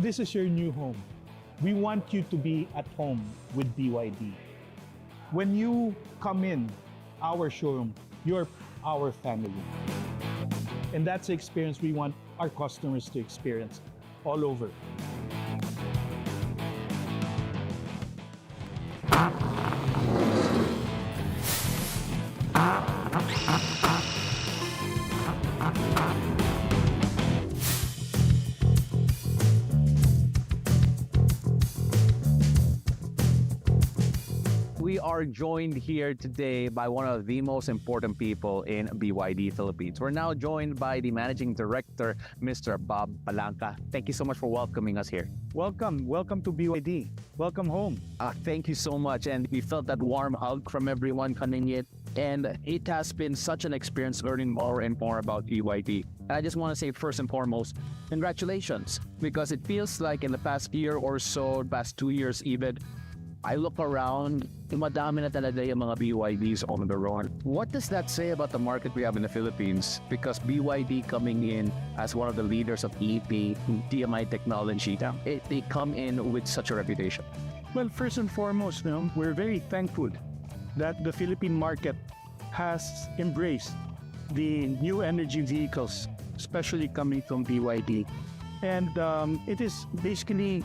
this is your new home, we want you to be at home with BYD. When you come in our showroom, you're our family. And that's the experience we want our customers to experience all over. We are joined here today by one of the most important people in BYD Philippines. We're now joined by the Managing Director, Mr. Bob Palanca. Thank you so much for welcoming us here. Welcome to BYD. Welcome home. Thank you so much. And we felt that warm hug from everyone coming in. And it has been such an experience learning more and more about BYD. I just want to say first and foremost, congratulations. Because it feels like in the past year or so, past 2 years even, I look around, madami na talaga yung mga BYDs on the road. What does that say about the market we have in the Philippines? Because BYD coming in as one of the leaders of EV, DMI technology, they come in with such a reputation. Well, first and foremost, we're very thankful that the Philippine market has embraced the new energy vehicles, especially coming from BYD. And it is basically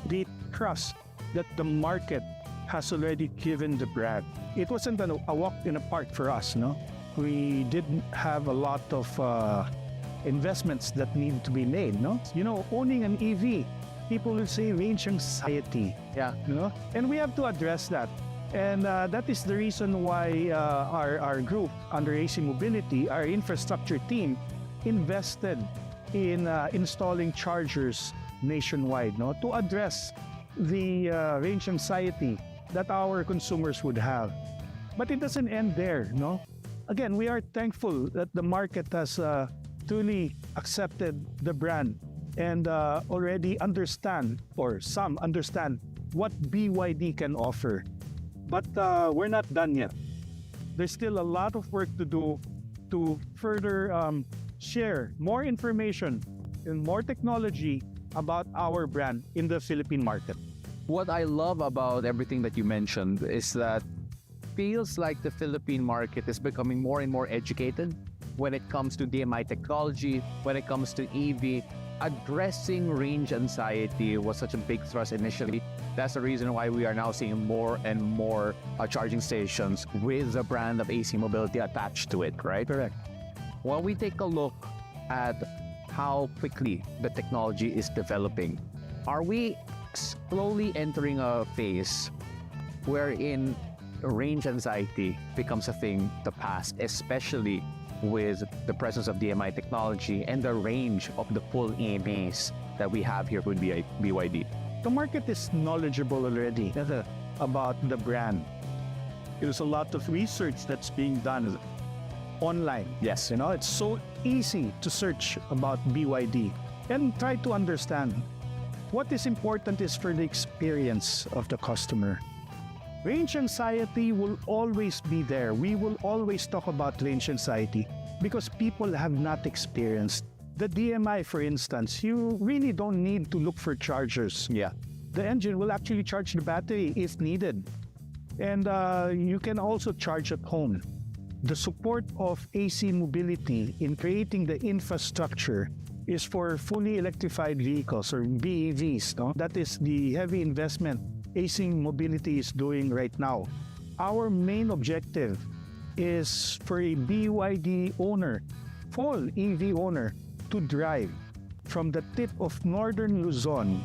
the trust that the market has already given the brand. It wasn't a walk in the park for us, no? We didn't have a lot of investments that need to be made, no? Owning an EV, people will say range anxiety. Yeah. And we have to address that. And that is the reason why our group under AC Mobility, our infrastructure team, invested in installing chargers nationwide, to address the range anxiety that our consumers would have. But it doesn't end there, Again, we are thankful that the market has truly accepted the brand and already understand, or some understand, what BYD can offer. But we're not done yet. There's still a lot of work to do to further share more information and more technology about our brand in the Philippine market. What I love about everything that you mentioned is that feels like the Philippine market is becoming more and more educated when it comes to DMI technology, when it comes to EV. Addressing range anxiety was such a big thrust initially. That's the reason why we are now seeing more and more charging stations with the brand of AC Mobility attached to it, right? Correct. When we take a look at how quickly the technology is developing, are we slowly entering a phase wherein range anxiety becomes a thing to pass, especially with the presence of DMI technology and the range of the full EVs that we have here with BYD? The market is knowledgeable already about the brand. There's a lot of research that's being done online. Yes. It's so easy to search about BYD and try to understand. What is important is for the experience of the customer. Range anxiety will always be there. We will always talk about range anxiety because people have not experienced. The DMI, for instance, you really don't need to look for chargers. Yeah. The engine will actually charge the battery if needed. And you can also charge at home. The support of AC Mobility in creating the infrastructure is for fully electrified vehicles, or BEVs. That is the heavy investment AC Mobility is doing right now. Our main objective is for a BYD owner, full EV owner, to drive from the tip of northern Luzon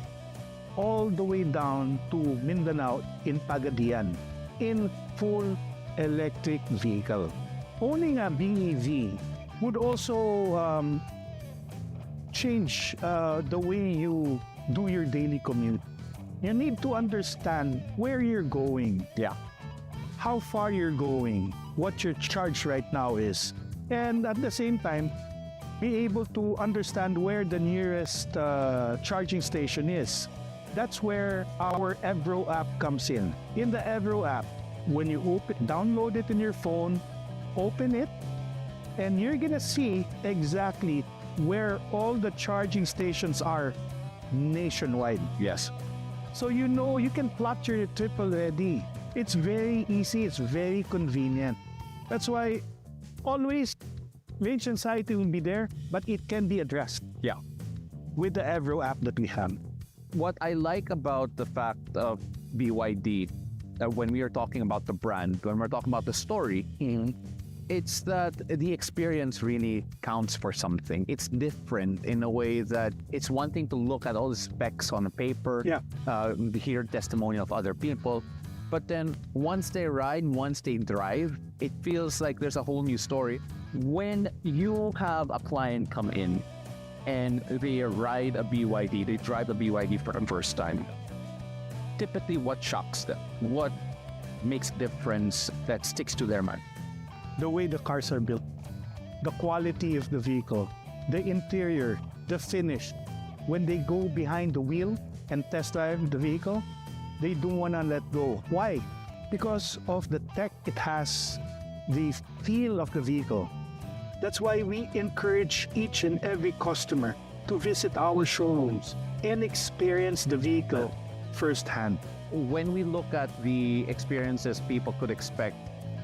all the way down to Mindanao in Pagadian in full electric vehicle. Owning a BEV would also change the way you do your daily commute. You need to understand where you're going. Yeah. How far you're going, what your charge right now is, and at the same time, be able to understand where the nearest charging station is. That's where our Evro app comes in. In the Evro app, when you download it in your phone, open it, and you're gonna see exactly where all the charging stations are nationwide. Yes. So you know you can plot your trip already. It's very easy, it's very convenient. That's why always range anxiety will be there, but it can be addressed Yeah. with the Evro app that we have. What I like about the fact of BYD, when we are talking about the brand, when we're talking about the story, it's that the experience really counts for something. It's different in a way that it's one thing to look at all the specs on a paper, hear testimony of other people, but then once they ride, once they drive, it feels like there's a whole new story. When you have a client come in and they ride a BYD, they drive a BYD for the first time, typically what shocks them? What makes a difference that sticks to their mind? The way the cars are built, the quality of the vehicle, the interior, the finish. When they go behind the wheel and test drive the vehicle, they don't want to let go. Why? Because of the tech it has, the feel of the vehicle. That's why we encourage each and every customer to visit our showrooms and experience the vehicle firsthand. When we look at the experiences people could expect,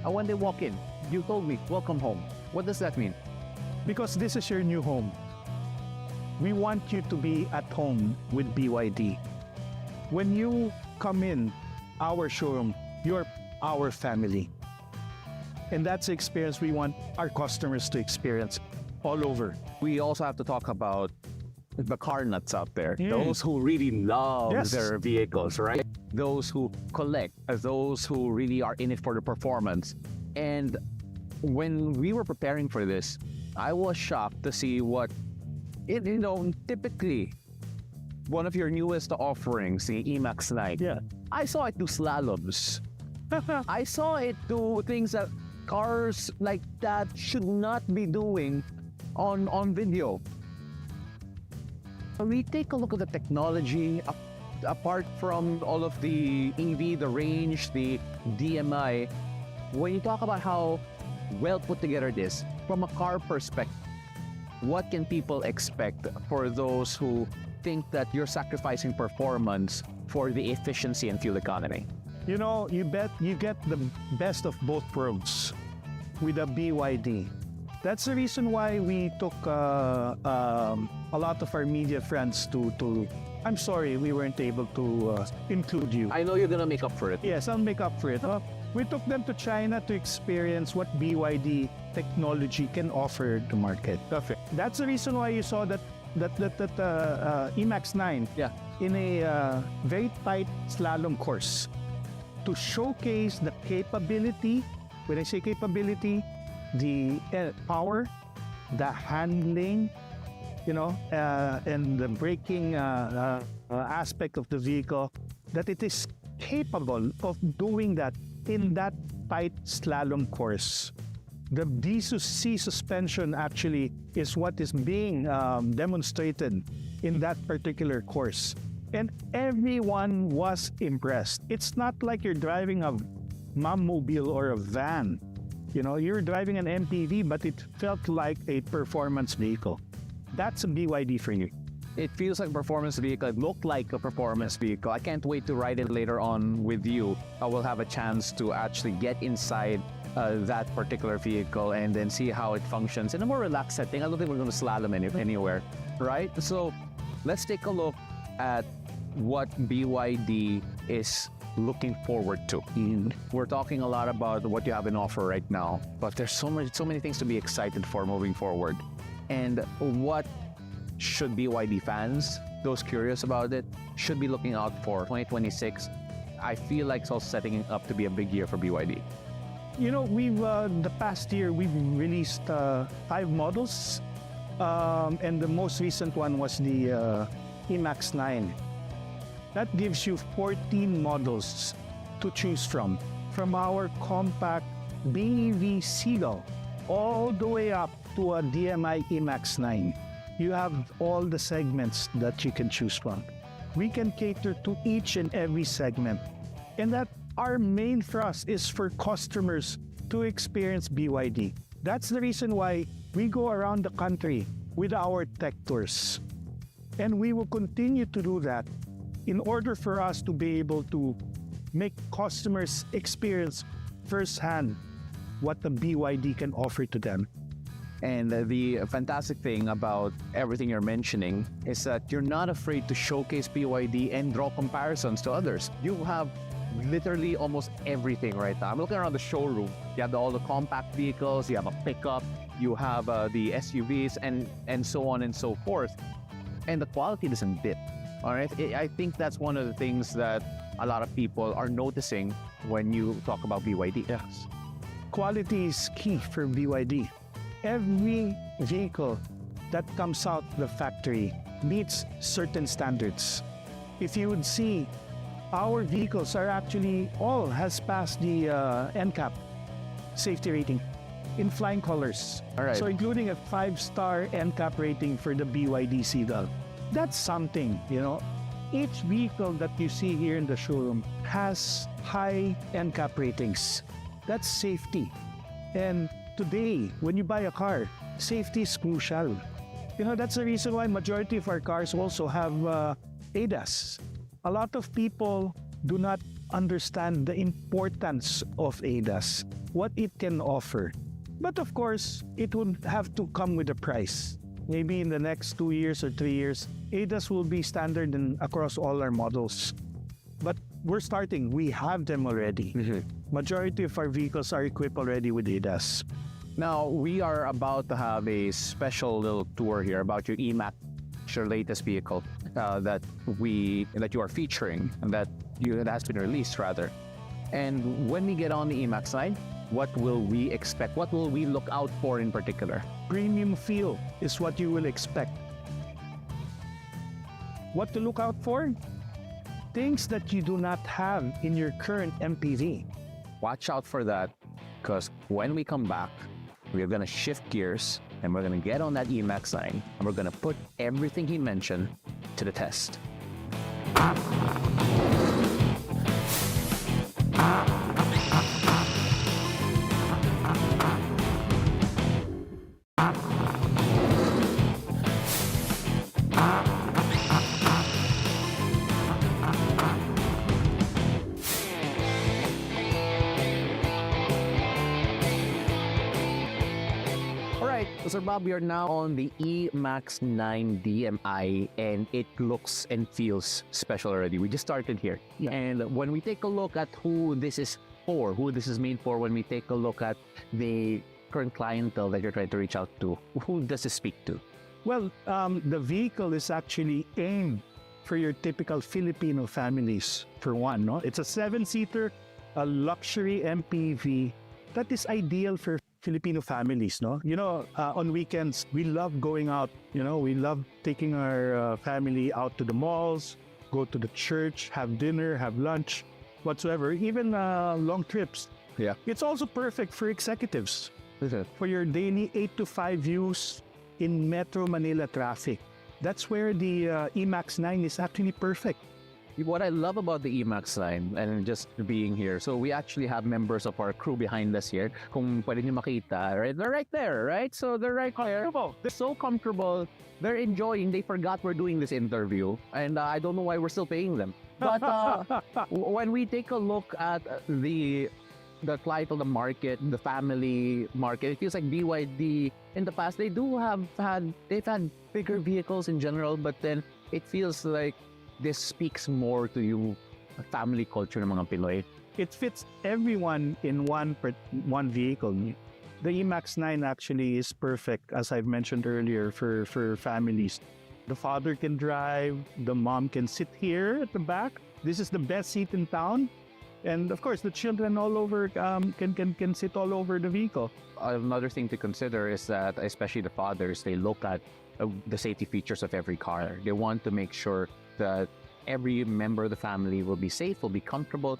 when they walk in, you told me, welcome home. What does that mean? Because this is your new home. We want you to be at home with BYD. When you come in our showroom, you're our family. And that's the experience we want our customers to experience all over. We also have to talk about the car nuts out there. Those who really love their vehicles, right? Those who collect, those who really are in it for the performance. And when we were preparing for this, I was shocked to see what, typically, one of your newest offerings, the eMAX 9. Yeah. I saw it do slaloms. I saw it do things that cars like that should not be doing on video. When we take a look at the technology, apart from all of the EV, the range, the DMI, when you talk about how well put together it is, from a car perspective, what can people expect for those who think that you're sacrificing performance for the efficiency and fuel economy? You know, you get the best of both worlds with a BYD. That's the reason why we took a lot of our media friends to I'm sorry we weren't able to include you. I know you're gonna make up for it. Yes, I'll make up for it. We took them to China to experience what BYD technology can offer the market. Perfect. That's the reason why you saw that eMAX 9 in a very tight slalom course to showcase the capability. When I say capability, the power, the handling, and the braking aspect of the vehicle, that it is capable of doing that in that tight slalom course. The D2C suspension actually is what is being demonstrated in that particular course. And everyone was impressed. It's not like you're driving a mom-mobile or a van. You're driving an MPV, but it felt like a performance vehicle. That's a BYD for you. It feels like a performance vehicle. It looked like a performance vehicle. I can't wait to ride it later on with you. I will have a chance to actually get inside that particular vehicle and then see how it functions in a more relaxed setting. I don't think we're going to slalom anywhere, right? So let's take a look at what BYD is looking forward to. We're talking a lot about what you have in offer right now, but there's so many things to be excited for moving forward. And what should BYD fans, those curious about it, should be looking out for 2026? I feel like it's also setting up to be a big year for BYD. We've the past year we've released 5 models, and the most recent one was the eMAX 9. That gives you 14 models to choose from our compact BEV Cignal all the way up to a DMI eMAX 9. You have all the segments that you can choose from. We can cater to each and every segment, and that our main thrust is for customers to experience BYD. That's the reason why we go around the country with our tech tours. And we will continue to do that in order for us to be able to make customers experience firsthand what the BYD can offer to them. And the fantastic thing about everything you're mentioning is that you're not afraid to showcase BYD and draw comparisons to others. You have literally almost everything right now. I'm looking around the showroom. You have all the compact vehicles, you have a pickup, you have the SUVs, and so on and so forth. And the quality doesn't dip. All right, I think that's one of the things that a lot of people are noticing when you talk about BYD. Yes. Quality is key for BYD. Every vehicle that comes out the factory meets certain standards. If you would see, our vehicles are actually all has passed the NCAP safety rating in flying colors. All right. So including a 5-star NCAP rating for the BYD Cignal. That's something, you know. Each vehicle that you see here in the showroom has high NCAP ratings. That's safety. And today, when you buy a car, safety is crucial. You know, that's the reason why majority of our cars also have ADAS. A lot of people do not understand the importance of ADAS, what it can offer. But of course, it would have to come with a price. Maybe in the next 2 years or 3 years, ADAS will be standard across all our models. But we're starting, we have them already. Majority of our vehicles are equipped already with ADAS. Now, we are about to have a special little tour here about your eMAX, your latest vehicle that you are featuring and that has been released rather. And when we get on the eMAX side, what will we expect? What will we look out for in particular? Premium feel is what you will expect. What to look out for? Things that you do not have in your current MPV. Watch out for that, because when we come back, we're going to shift gears and we're going to get on that eMAX line and we're going to put everything he mentioned to the test. Sir Bob, we are now on the eMAX 9 DMI and it looks and feels special already. We just started here. Yeah. And when we take a look at who this is for, who this is made for, when we take a look at the current clientele that you're trying to reach out to, who does it speak to? Well, the vehicle is actually aimed for your typical Filipino families, for one. No? It's a 7-seater, a luxury MPV that is ideal for Filipino families, no? You know, on weekends, we love going out. You know, we love taking our family out to the malls, go to the church, have dinner, have lunch, whatsoever, even long trips. Yeah. It's also perfect for executives. Is it? For your daily 8 to 5 use in Metro Manila traffic. That's where the eMAX 9 is actually perfect. What I love about the eMAX line and just being here, so we actually have members of our crew behind us here. Kung pwede niyo makita, right? They're right there, right? So they're right there. They're so comfortable. They're enjoying. They forgot we're doing this interview. And I don't know why we're still paying them. But when we take a look at the clientele, the market, the family market, it feels like BYD in the past, they've had bigger vehicles in general, but then it feels like this speaks more to you, family culture ng mga Pinoy. It fits everyone in one vehicle. The eMAX 9 actually is perfect, as I've mentioned earlier, for families. The father can drive, the mom can sit here at the back. This is the best seat in town. And of course, the children all over can sit all over the vehicle. Another thing to consider is that, especially the fathers, they look at the safety features of every car. They want to make sure that every member of the family will be safe, will be comfortable.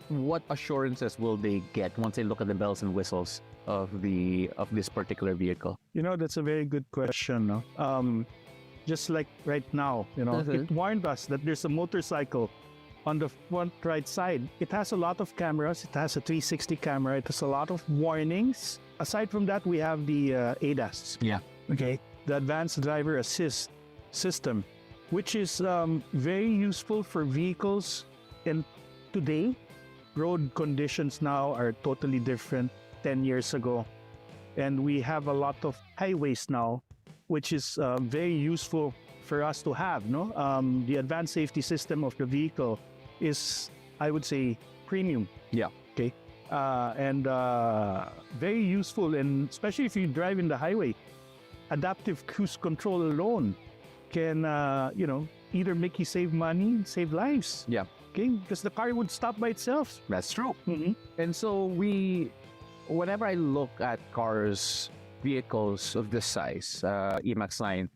What assurances will they get once they look at the bells and whistles of this particular vehicle? You know, that's a very good question. No? Just like right now, you know, it warned us that there's a motorcycle on the front right side. It has a lot of cameras. It has a 360 camera. It has a lot of warnings. Aside from that, we have the ADAS. Yeah. Okay. The Advanced Driver Assist System. which is very useful for vehicles. And today, road conditions now are totally different 10 years ago. And we have a lot of highways now, which is very useful for us to have. No, the advanced safety system of the vehicle is, I would say, premium. Yeah. Okay. And very useful, and especially if you drive in the highway, adaptive cruise control alone can, either make you save money, save lives. Yeah. Okay, because the car would stop by itself. That's true. Mm-hmm. And so whenever I look at cars, vehicles of this size, eMAX line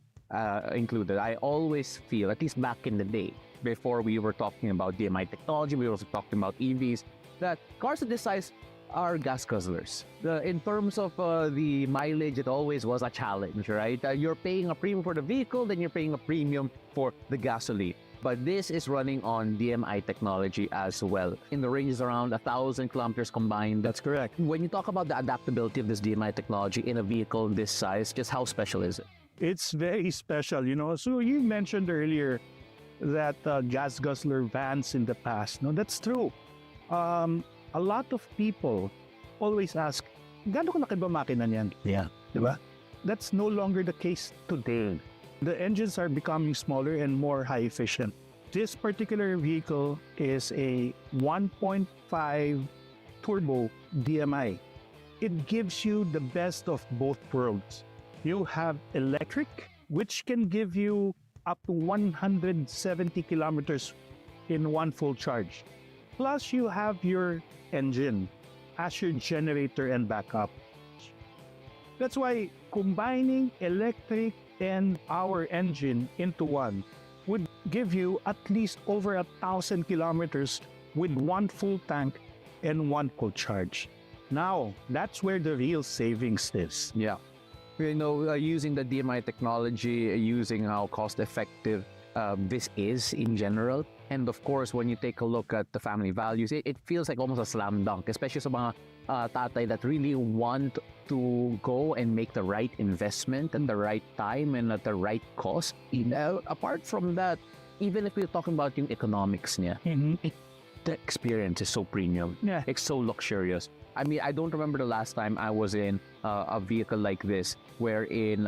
included, I always feel, at least back in the day, before we were talking about DMI technology, we were also talking about EVs, that cars of this size are gas guzzlers. In terms of the mileage, it always was a challenge, right? You're paying a premium for the vehicle, then you're paying a premium for the gasoline. But this is running on DMI technology as well. In the range is around 1,000 kilometers combined. That's correct. When you talk about the adaptability of this DMI technology in a vehicle this size, just how special is it? It's very special, So you mentioned earlier that gas guzzler vans in the past. No, that's true. A lot of people always ask, gaano kalaki ba makina niyan? Yeah. Diba? That's no longer the case today. The engines are becoming smaller and more high efficient. This particular vehicle is a 1.5 turbo DMI. It gives you the best of both worlds. You have electric, which can give you up to 170 kilometers in one full charge. Plus, you have your engine as your generator and backup. That's why combining electric and our engine into one would give you at least over 1,000 kilometers with one full tank and one full charge. Now, that's where the real savings is. Yeah. Using the DMI technology, using how cost-effective this is in general. And of course, when you take a look at the family values, it feels like almost a slam dunk, especially sa mga tatay that really want to go and make the right investment at the right time and at the right cost. Apart from that, even if we're talking about yung economics niya, the experience is so premium. Yeah. It's so luxurious. I mean, I don't remember the last time I was in a vehicle like this wherein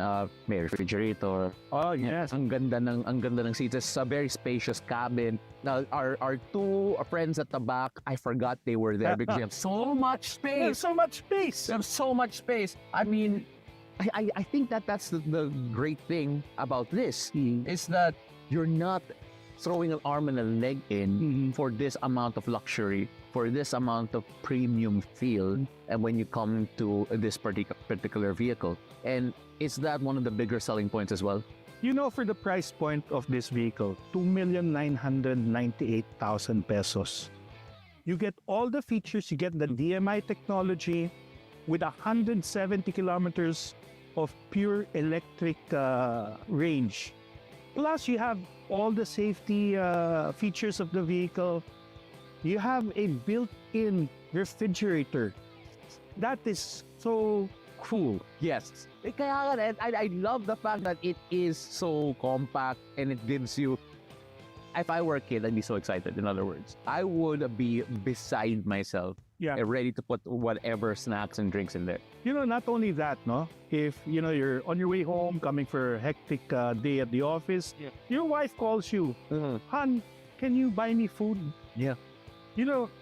may refrigerator. Oh, yes. Ang ganda ng seats. It's a very spacious cabin. Now, our two friends at the back, I forgot they were there because they have so much space. There's so much space. They have so much space. I mean, I think that's the great thing about this is that you're not throwing an arm and a leg in for this amount of luxury, for this amount of premium feel, and when you come to this particular vehicle. And is that one of the bigger selling points as well? For the price point of this vehicle, 2,998,000 pesos. You get all the features. You get the DMI technology with 170 kilometers of pure electric range. Plus, you have all the safety features of the vehicle. You have a built-in refrigerator. That is so cool. Yes. Kaya I love the fact that it is so compact and it gives you... If I were a kid, I'd be so excited, in other words. I would be beside myself, ready to put whatever snacks and drinks in there. Not only that, no? If, you're on your way home, coming for a hectic day at the office, your wife calls you, "Hon, can you buy me food?" Yeah.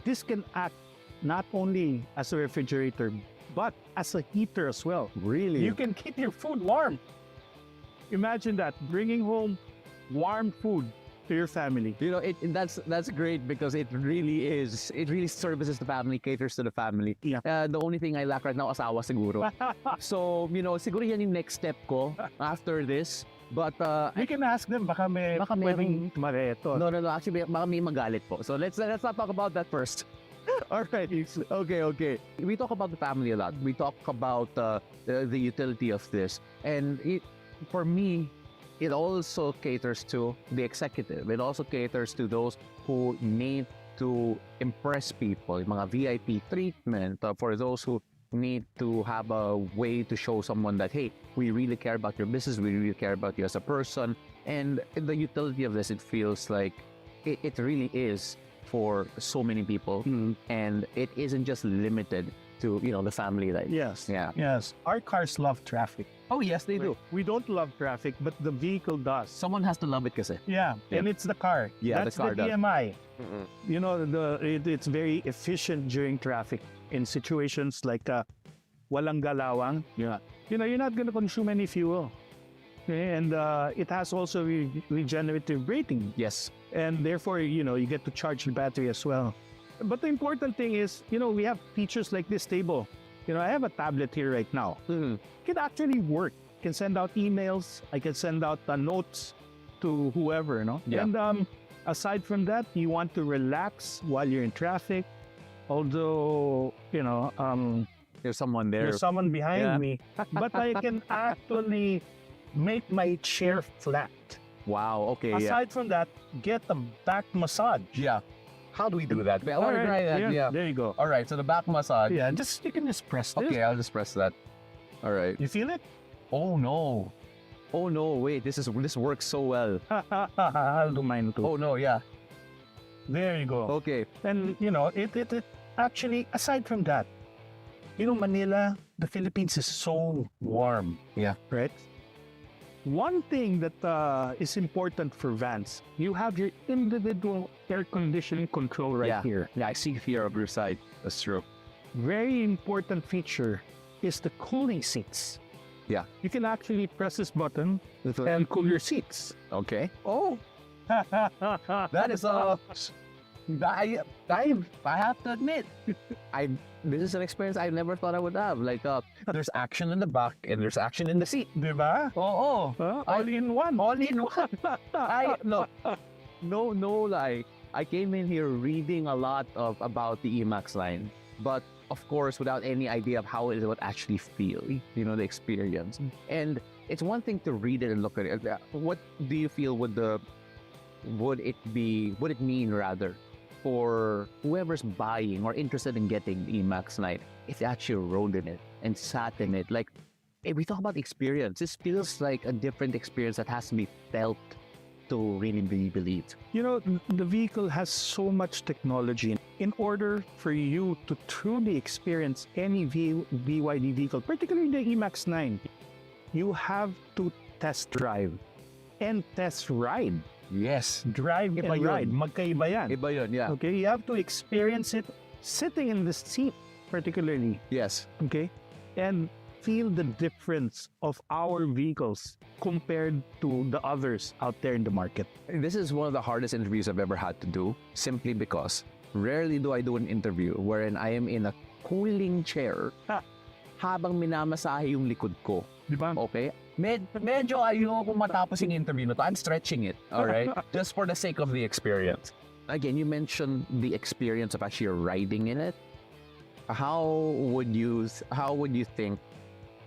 This can act not only as a refrigerator, but as a heater as well. Really? You can keep your food warm. Imagine that, bringing home warm food to your family. That's great because it really services the family, caters to the family. Yeah. The only thing I lack right now, asawa siguro. So, siguro yan yung next step ko after this. But you can ask them, baka pwedeng mareto. No. Actually, baka may magalit po. So let's not talk about that first. All right. Okay. We talk about the family a lot. We talk about the utility of this, and for me, it also caters to the executive. It also caters to those who need to impress people, yung mga VIP treatment, for those who need to have a way to show someone that, hey, we really care about your business, we really care about you as a person. And the utility of this, it feels like it really is for so many people. And it isn't just limited to, the family life. Yes. Yeah. Yes. Our cars love traffic. Oh, yes, they do. We don't love traffic, but the vehicle does. Someone has to love it kasi. Yeah, and it's the car. Yeah, That's the car the does. EMI. It's very efficient during traffic in situations like walang galawang. Yeah. You're not going to consume any fuel. Okay? And it has also regenerative braking. Yes. And therefore, you get to charge the battery as well. But the important thing is, we have features like this table. I have a tablet here right now. It can actually work. I can send out emails. I can send out notes to whoever, Yeah. And aside from that, you want to relax while you're in traffic. Although, There's someone there. there's someone behind Yeah. me. But I can actually make my chair flat. Wow. Okay. Aside from that, get a back massage. Yeah. How do we do that? I want to Alright, try that. Yeah. There you go. All right. So the back massage. Yeah, you can just press this. Okay, I'll just press that. All right. You feel it? Oh no. Oh no. Wait. This works so well. I'll do mine too. Oh no. Yeah. There you go. Okay. And it actually, aside from that, Manila, the Philippines is so warm. Yeah. Right? One thing that is important for vans, you have your individual air conditioning control right here. Yeah. I see fear of your side. That's true. Very important feature is the cooling seats. Yeah. You can actually press this button and cool your seats. Okay. Oh, that is I have to admit, this is an experience I never thought I would have. Like, there's action in the back and there's action in the seat. Diba? Oh, All in one. all in one. No lie. I came in here reading a lot about the eMAX line, but of course without any idea of how it would actually feel. The experience. And it's one thing to read it and look at it. What do you feel would it mean rather for whoever's buying or interested in getting the eMAX line if they actually rode in it and sat in it? Like, if we talk about experience, this feels like a different experience that has to be felt to really be believed. The vehicle has so much technology. In order for you to truly experience any BYD vehicle, particularly the eMAX 9, you have to test drive and test ride. Yes. Drive Iba and yun. ride. Magkaiba yan. Iba yun, yeah. Okay, you have to experience it sitting in the seat, particularly. Yes. Okay, and feel the difference of our vehicles compared to the others out there in the market. This is one of the hardest interviews I've ever had to do, simply because rarely do I do an interview wherein I am in a cooling chair habang minamasahe yung likod ko. Di ba? Okay? Medyo ayoko matapos yung interview na to. I'm stretching it, all right? Just for the sake of the experience. Again, you mentioned the experience of actually riding in it. How would you think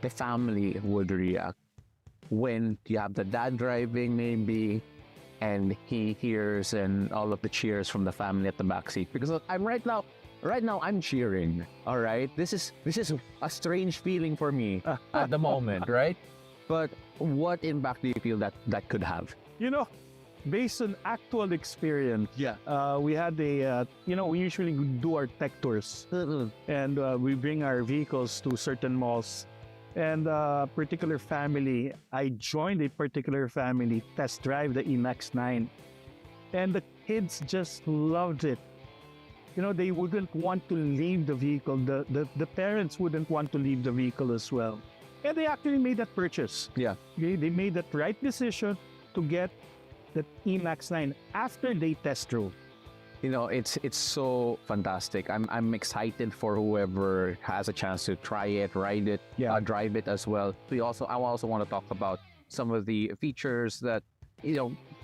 the family would react when you have the dad driving maybe and he hears and all of the cheers from the family at the backseat? Because I'm right now I'm cheering, all right? This is a strange feeling for me at the moment, right? But what impact do you feel that could have? Based on actual experience, we had we usually do our tech tours, and we bring our vehicles to certain malls. And a particular family, I joined a particular family test drive the eMAX 9, and the kids just loved it. They wouldn't want to leave the vehicle. The parents wouldn't want to leave the vehicle as well. And they actually made that purchase. Yeah. Okay? They made that right decision to get the eMAX 9 after they test drove. It's so fantastic. I'm excited for whoever has a chance to try it, ride it, drive it as well. I also want to talk about some of the features that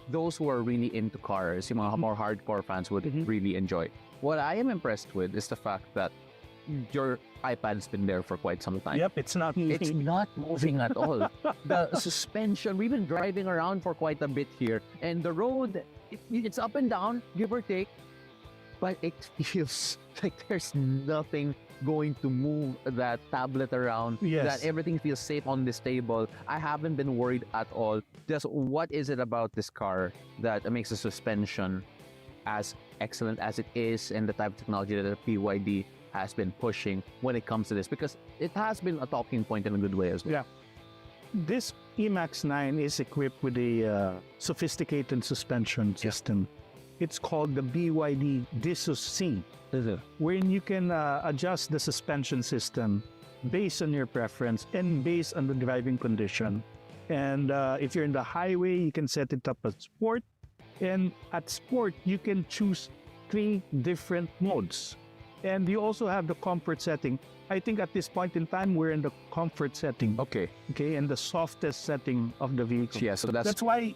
those who are really into cars, more hardcore fans would really enjoy. What I am impressed with is the fact that your iPad's been there for quite some time. Yep, it's not moving. It's not moving at all. The suspension, we've been driving around for quite a bit here, and the road, it's up and down, give or take, but it feels like there's nothing going to move that tablet around, Yes. that everything feels safe on this table. I haven't been worried at all. Just what is it about this car that makes the suspension as excellent as it is, and the type of technology that BYD has been pushing when it comes to this? Because it has been a talking point in a good way as well. Yeah. This eMAX 9 is equipped with a sophisticated suspension system. It's called the BYD C, wherein you can adjust the suspension system based on your preference and based on the driving condition. And if you're in the highway, you can set it up as sport. And at sport, you can choose 3 different modes. And you also have the comfort setting. I think at this point in time, we're in the comfort setting. Okay. Okay, and the softest setting of the vehicle. Yeah, so That's why,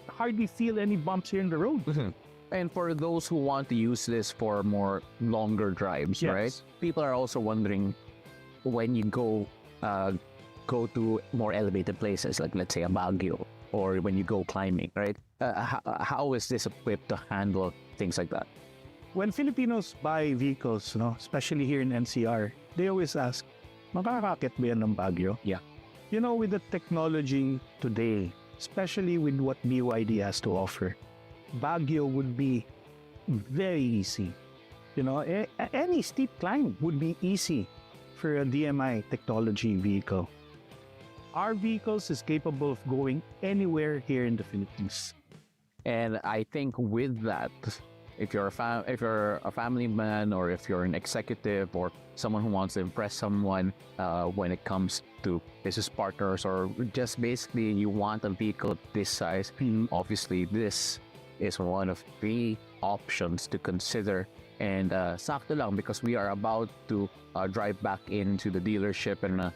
hardly feel any bumps here in the road. And for those who want to use this for more longer drives, Yes. right? People are also wondering, when you go to more elevated places, like let's say a Baguio, or when you go climbing, right? How is this equipped to handle things like that? When Filipinos buy vehicles, especially here in NCR, they always ask, makakakit ba yan ng Baguio? Yeah. With the technology today, especially with what BYD has to offer, Baguio would be very easy. Any steep climb would be easy for a DMI technology vehicle. Our vehicles is capable of going anywhere here in the Philippines. And I think with that, if you're a family man, or if you're an executive, or someone who wants to impress someone when it comes to business partners, or just basically you want a vehicle this size, obviously this is one of 3 options to consider. And sakto lang, because we are about to drive back into the dealership and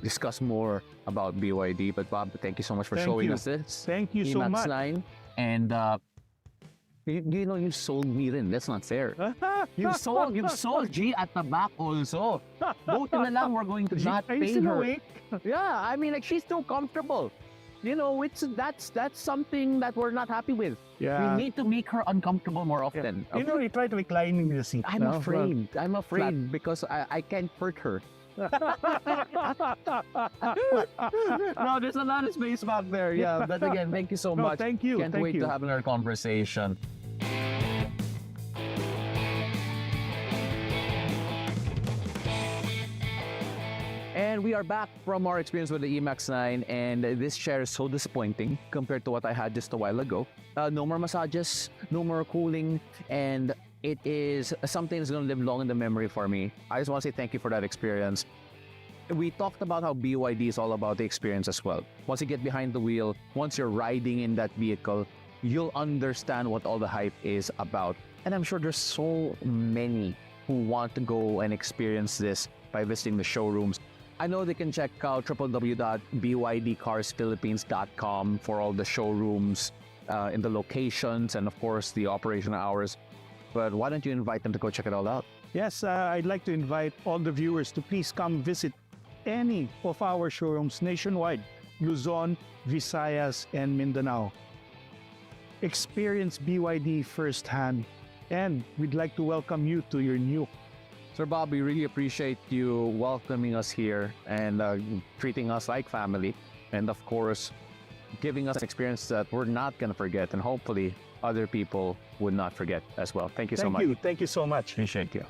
discuss more about BYD. But Bob, thank you so much for showing us this. Thank you so eMAX much. 9. And you sold me rin. That's not fair. You've sold G at the back also. Buti na lang we're going to not Are you pay still her. awake? Yeah, I mean, like, she's too comfortable. That's something that we're not happy with. Yeah. We need to make her uncomfortable more often. You try to recline in the seat. I'm afraid. I'm afraid because I can't hurt her. No, there's a lot of space back there. Yeah, but again, thank you so No, much. thank you. Can't Thank wait you. to have another conversation. And we are back from our experience with the eMAX 9, and this chair is so disappointing compared to what I had just a while ago. No more massages, no more cooling, and it is something that's going to live long in the memory for me. I just want to say thank you for that experience. We talked about how BYD is all about the experience as well. Once you get behind the wheel, once you're riding in that vehicle, you'll understand what all the hype is about. And I'm sure there's so many who want to go and experience this by visiting the showrooms. I know they can check out www.bydcarsphilippines.com for all the showrooms in the locations and, of course, the operation hours. But why don't you invite them to go check it all out? Yes, I'd like to invite all the viewers to please come visit any of our showrooms nationwide, Luzon, Visayas, and Mindanao. Experience BYD firsthand, and we'd like to welcome you to your new. Sir Bob, we really appreciate you welcoming us here and treating us like family, and of course, giving us an experience that we're not going to forget, and hopefully other people would not forget as well. Thank you so much. Thank you so much. Appreciate you.